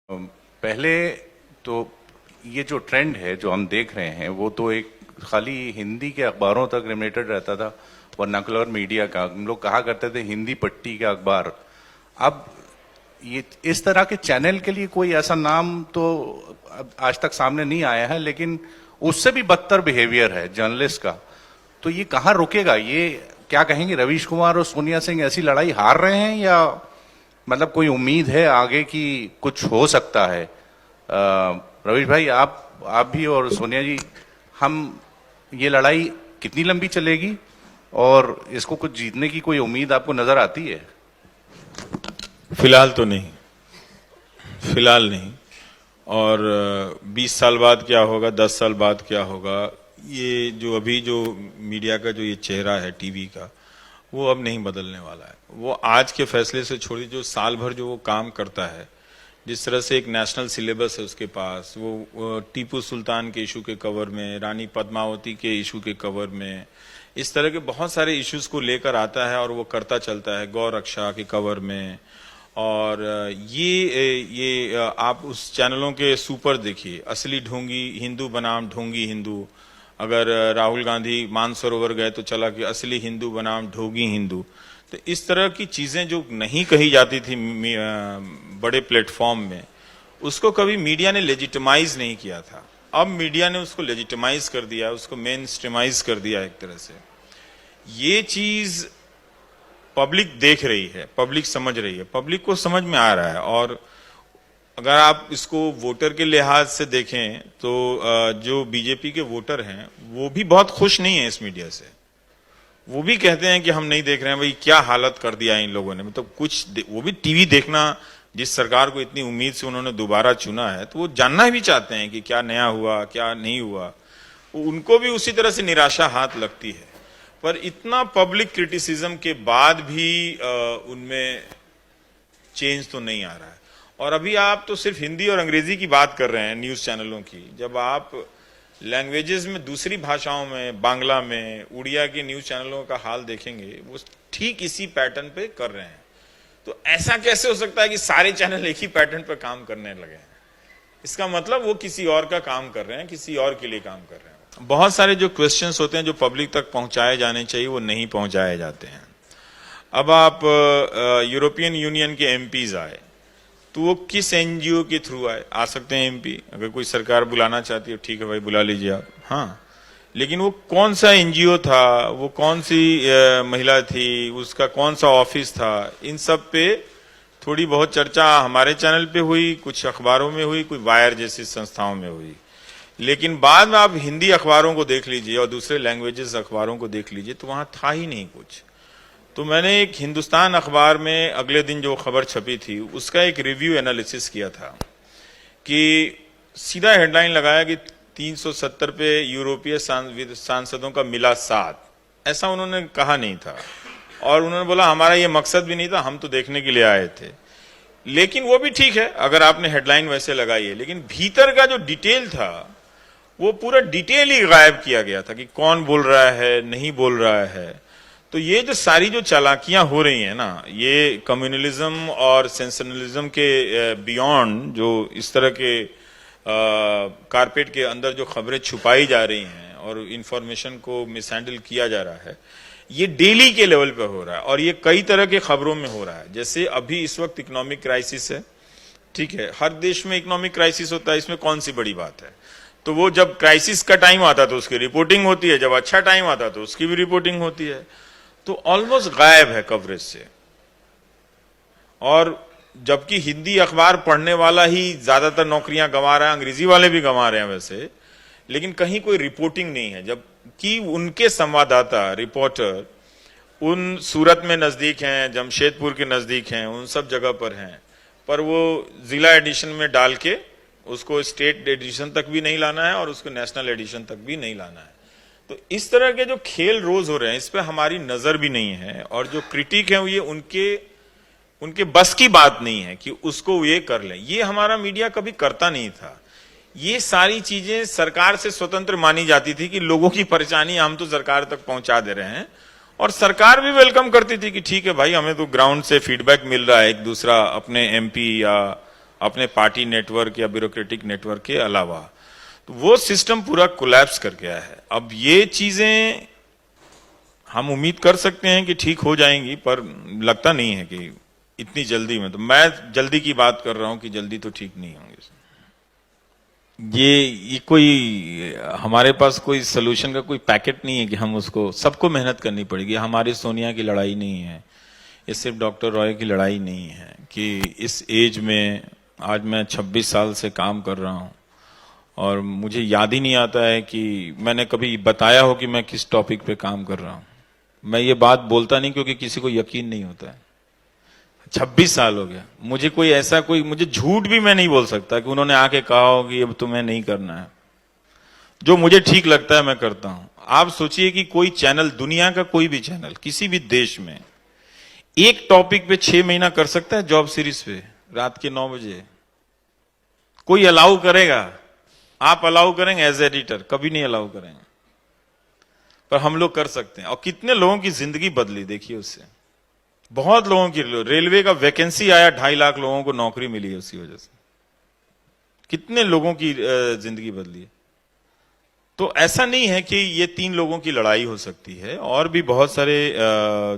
पहले तो ये जो ट्रेंड है जो हम देख रहे हैं वो तो एक खाली हिंदी के अखबारों तक लिमिटेड रहता था, वर्नाकुलर मीडिया का। हम लोग कहा करते थे हिंदी पट्टी के अखबार। अब ये इस तरह के चैनल के लिए कोई ऐसा नाम तो आज तक सामने नहीं आया है, लेकिन उससे भी बदतर बिहेवियर है जर्नलिस्ट का। तो ये कहाँ रुकेगा? ये क्या कहेंगे, रवीश कुमार और सोनिया सिंह ऐसी लड़ाई हार रहे हैं या मतलब कोई उम्मीद है आगे की कुछ हो सकता है? रवीश भाई, आप भी और सोनिया जी, हम ये लड़ाई कितनी लंबी चलेगी और इसको कुछ जीतने की कोई उम्मीद आपको नजर आती है? फिलहाल तो नहीं, फिलहाल नहीं। और 20 साल बाद क्या होगा, 10 साल बाद क्या होगा, ये जो अभी जो मीडिया का जो ये चेहरा है टीवी का, वो अब नहीं बदलने वाला है। वो आज के फैसले से छोड़िए, जो साल भर जो वो काम करता है, जिस तरह से एक नेशनल सिलेबस है उसके पास, वो टीपू सुल्तान के इशू के कवर में, रानी पद्मावती के इशू के कवर में, इस तरह के बहुत सारे इश्यूज को लेकर आता है और वो करता चलता है, गौ रक्षा के कवर में। और ये आप उस चैनलों के सुपर देखिए, असली ढोंगी हिंदू बनाम ढोंगी हिंदू। अगर राहुल गांधी मानसरोवर गए तो चला कि असली हिंदू बनाम ढोंगी हिंदू। तो इस तरह की चीजें जो नहीं कही जाती थी बड़े प्लेटफॉर्म में, उसको कभी मीडिया ने लेजिटिमाइज नहीं किया था। अब मीडिया ने उसको लेजिटिमाइज कर दिया, उसको मेन स्ट्रीमाइज कर दिया एक तरह से। ये चीज पब्लिक देख रही है, पब्लिक समझ रही है, पब्लिक को समझ में आ रहा है। और अगर आप इसको वोटर के लिहाज से देखें तो जो बीजेपी के वोटर हैं वो भी बहुत खुश नहीं है इस मीडिया से। वो भी कहते हैं कि हम नहीं देख रहे हैं, भाई क्या हालत कर दिया इन लोगों ने। मतलब कुछ वो भी टीवी देखना, जिस सरकार को इतनी उम्मीद से उन्होंने दोबारा चुना है, तो वो जानना भी चाहते हैं कि क्या नया हुआ, क्या नहीं हुआ। उनको भी उसी तरह से निराशा हाथ लगती है। पर इतना पब्लिक क्रिटिसिज्म के बाद भी उनमें चेंज तो नहीं आ रहा है। और अभी आप तो सिर्फ हिंदी और अंग्रेजी की बात कर रहे हैं न्यूज चैनलों की। जब आप लैंग्वेजेस में, दूसरी भाषाओं में, बांग्ला में, उड़िया के न्यूज चैनलों का हाल देखेंगे, वो ठीक इसी पैटर्न पे कर रहे हैं। तो ऐसा कैसे हो सकता है कि सारे चैनल एक ही पैटर्न पर काम करने लगे हैं? इसका मतलब वो किसी और का काम कर रहे हैं, किसी और के लिए काम कर रहे हैं। बहुत सारे जो क्वेश्चंस होते हैं जो पब्लिक तक पहुंचाए जाने चाहिए, वो नहीं पहुंचाए जाते हैं। अब आप यूरोपियन यूनियन के एमपीज आए तो वो किस एनजीओ के थ्रू आ सकते हैं एमपी? अगर कोई सरकार बुलाना चाहती है, ठीक है भाई बुला लीजिए आप, हाँ। लेकिन वो कौन सा एनजीओ था, वो कौन सी महिला थी, उसका कौन सा ऑफिस था, इन सब पे थोड़ी बहुत चर्चा हमारे चैनल पे हुई, कुछ अखबारों में हुई, कुछ वायर जैसी संस्थाओं में हुई। लेकिन बाद में आप हिंदी अखबारों को देख लीजिए और दूसरे लैंग्वेजेस अखबारों को देख लीजिए तो वहां था ही नहीं कुछ। तो मैंने एक हिंदुस्तान अखबार में अगले दिन जो खबर छपी थी उसका एक रिव्यू एनालिसिस किया था कि सीधा हेडलाइन लगाया कि 370 पे यूरोपीय सांसदों का मिला साथ। ऐसा उन्होंने कहा नहीं था और उन्होंने बोला हमारा ये मकसद भी नहीं था, हम तो देखने के लिए आए थे। लेकिन वो भी ठीक है अगर आपने हेडलाइन वैसे लगाई है, लेकिन भीतर का जो डिटेल था वो पूरा डिटेल ही गायब किया गया था कि कौन बोल रहा है, नहीं बोल रहा है। तो ये जो सारी जो चालाकियां हो रही हैं ना, ये कम्युनलिज्म और सेंसेशनलिज्म के बियॉन्ड, जो इस तरह के कारपेट के अंदर जो खबरें छुपाई जा रही हैं और इंफॉर्मेशन को मिसहैंडल किया जा रहा है, ये डेली के लेवल पे हो रहा है। और ये कई तरह के खबरों में हो रहा है। जैसे अभी इस वक्त इकोनॉमिक क्राइसिस है, ठीक है, हर देश में इकोनॉमिक क्राइसिस होता है, इसमें कौन सी बड़ी बात है। तो वो जब क्राइसिस का टाइम आता तो उसकी रिपोर्टिंग होती है, जब अच्छा टाइम आता तो उसकी भी रिपोर्टिंग होती है। तो ऑलमोस्ट गायब है कवरेज से। और जबकि हिंदी अखबार पढ़ने वाला ही ज्यादातर नौकरियां गंवा रहा है, अंग्रेजी वाले भी गंवा रहे हैं वैसे, लेकिन कहीं कोई रिपोर्टिंग नहीं है। जबकि उनके संवाददाता, रिपोर्टर उन सूरत में नजदीक हैं, जमशेदपुर के नजदीक हैं, उन सब जगह पर हैं, पर वो जिला एडिशन में डाल के उसको स्टेट एडिशन तक भी नहीं लाना है और उसको नेशनल एडिशन तक भी नहीं लाना है। तो इस तरह के जो खेल रोज हो रहे हैं, इस पे हमारी नजर भी नहीं है। और जो क्रिटिक है ये उनके बस की बात नहीं है कि उसको ये कर लें। ये हमारा मीडिया कभी करता नहीं था। ये सारी चीजें सरकार से स्वतंत्र मानी जाती थी कि लोगों की परेशानी हम तो सरकार तक पहुंचा दे रहे हैं, और सरकार भी वेलकम करती थी कि ठीक है भाई, हमें तो ग्राउंड से फीडबैक मिल रहा है, एक दूसरा अपने एमपी या अपने पार्टी नेटवर्क या ब्यूरोक्रेटिक नेटवर्क के अलावा। तो वो सिस्टम पूरा कोलैप्स कर गया है। अब ये चीजें हम उम्मीद कर सकते हैं कि ठीक हो जाएंगी, पर लगता नहीं है कि इतनी जल्दी में। तो मैं जल्दी की बात कर रहा हूं कि जल्दी तो ठीक नहीं होंगे। ये कोई हमारे पास कोई सोल्यूशन का कोई पैकेट नहीं है कि हम उसको, सबको मेहनत करनी पड़ेगी। हमारी सोनिया की लड़ाई नहीं है, ये सिर्फ डॉक्टर रॉय की लड़ाई नहीं है कि इस एज में, आज मैं 26 साल से काम कर रहा हूं और मुझे याद ही नहीं आता है कि मैंने कभी बताया हो कि मैं किस टॉपिक पे काम कर रहा हूं। मैं ये बात बोलता नहीं क्योंकि किसी को यकीन नहीं होता है। 26 साल हो गया, मुझे कोई ऐसा कोई, मुझे झूठ भी मैं नहीं बोल सकता कि उन्होंने आके कहा हो कि अब तुम्हें नहीं करना है। जो मुझे ठीक लगता है मैं करता हूं। आप सोचिए कि कोई चैनल, दुनिया का कोई भी चैनल किसी भी देश में एक टॉपिक पे 6 महीना कर सकता है जॉब सीरीज पे रात के 9 बजे? कोई अलाउ करेगा? आप अलाउ करेंगे एज एडिटर? कभी नहीं अलाउ करेंगे, पर हम लोग कर सकते हैं। और कितने लोगों की जिंदगी बदली देखिए उससे। बहुत लोगों की, रेलवे का वैकेंसी आया, 2.5 लाख लोगों को नौकरी मिली है उसकी वजह से। कितने लोगों की जिंदगी बदली है। तो ऐसा नहीं है कि ये 3 लोगों की लड़ाई हो सकती है, और भी बहुत सारे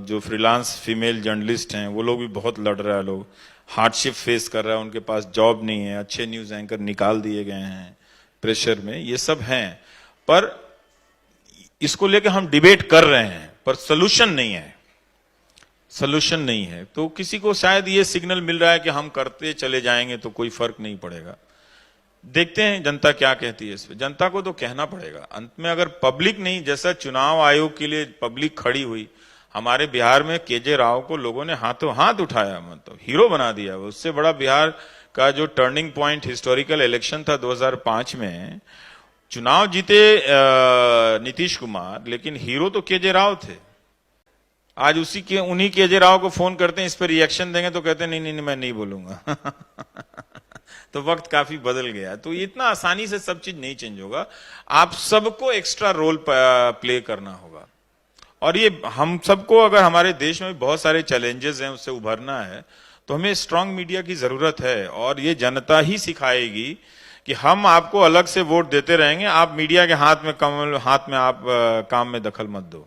जो फ्रीलांस फीमेल जर्नलिस्ट हैं वो लोग भी बहुत लड़ रहे हैं। लोग हार्डशिप फेस कर रहे हैं, उनके पास जॉब नहीं है, अच्छे न्यूज एंकर निकाल दिए गए हैं प्रेशर में, ये सब हैं। पर इसको लेकर हम डिबेट कर रहे हैं, पर सोल्यूशन नहीं है, सोल्यूशन नहीं है। तो किसी को शायद ये सिग्नल मिल रहा है कि हम करते चले जाएंगे तो कोई फर्क नहीं पड़ेगा। देखते हैं जनता क्या कहती है इस पे। जनता को तो कहना पड़ेगा अंत में। अगर पब्लिक नहीं, जैसा चुनाव आयोग के लिए पब्लिक खड़ी हुई, हमारे बिहार में केजे राव को लोगों ने हाथों हाथ उठाया, मतलब हीरो बना दिया। उससे बड़ा बिहार का जो टर्निंग पॉइंट हिस्टोरिकल इलेक्शन था 2005 में, चुनाव जीते नीतीश कुमार, लेकिन हीरो तो केजे राव थे। आज उन्हीं केजे राव को फोन करते हैं, इस पर रिएक्शन देंगे तो कहते हैं नहीं नहीं मैं नहीं बोलूंगा। तो वक्त काफी बदल गया। तो इतना आसानी से सब चीज नहीं चेंज होगा। आप सबको एक्स्ट्रा रोल प्ले करना होगा। और ये हम सबको, अगर हमारे देश में बहुत सारे चैलेंजेस हैं उससे उभरना है, तो हमें स्ट्रांग मीडिया की जरूरत है। और ये जनता ही सिखाएगी कि हम आपको अलग से वोट देते रहेंगे, आप मीडिया के हाथ में आप काम में दखल मत दो।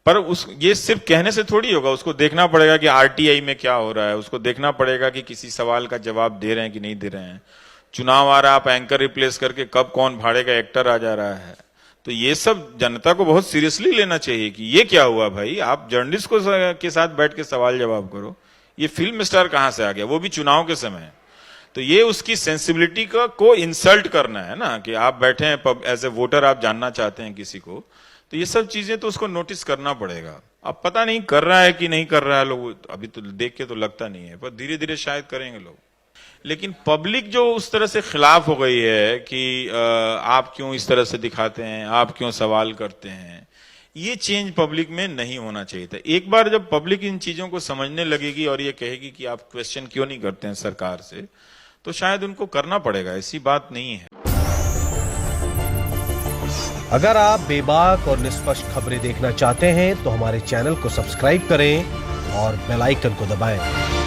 पर ये सिर्फ कहने से थोड़ी होगा, उसको देखना पड़ेगा कि आरटीआई में क्या हो रहा है, उसको देखना पड़ेगा कि किसी सवाल का जवाब दे रहे हैं कि नहीं दे रहे हैं। चुनाव आ रहा है, आप एंकर रिप्लेस करके कब कौन भाड़े का एक्टर आ जा रहा है। तो ये सब जनता को बहुत सीरियसली लेना चाहिए कि ये क्या हुआ भाई। आप जर्नलिस्ट के साथ बैठ के सवाल जवाब करो। ये फिल्म स्टार कहां से आ गया, वो भी चुनाव के समय। तो ये उसकी सेंसिबिलिटी को इंसल्ट करना है ना, कि आप बैठे हैं एज ए वोटर, आप जानना चाहते हैं किसी को। तो ये सब चीजें तो उसको नोटिस करना पड़ेगा। अब पता नहीं कर रहा है कि नहीं कर रहा है लोग, अभी तो देख के तो लगता नहीं है, पर धीरे धीरे शायद करेंगे लोग। लेकिन पब्लिक जो उस तरह से खिलाफ हो गई है कि आप क्यों इस तरह से दिखाते हैं, आप क्यों सवाल करते हैं, ये चेंज पब्लिक में नहीं होना चाहिए था। एक बार जब पब्लिक इन चीजों को समझने लगेगी और ये कहेगी कि आप क्वेश्चन क्यों नहीं करते हैं सरकार से, तो शायद उनको करना पड़ेगा। ऐसी बात नहीं है। अगर आप बेबाक और निष्पक्ष खबरें देखना चाहते हैं तो हमारे चैनल को सब्सक्राइब करें और बेल आइकन को दबाएं।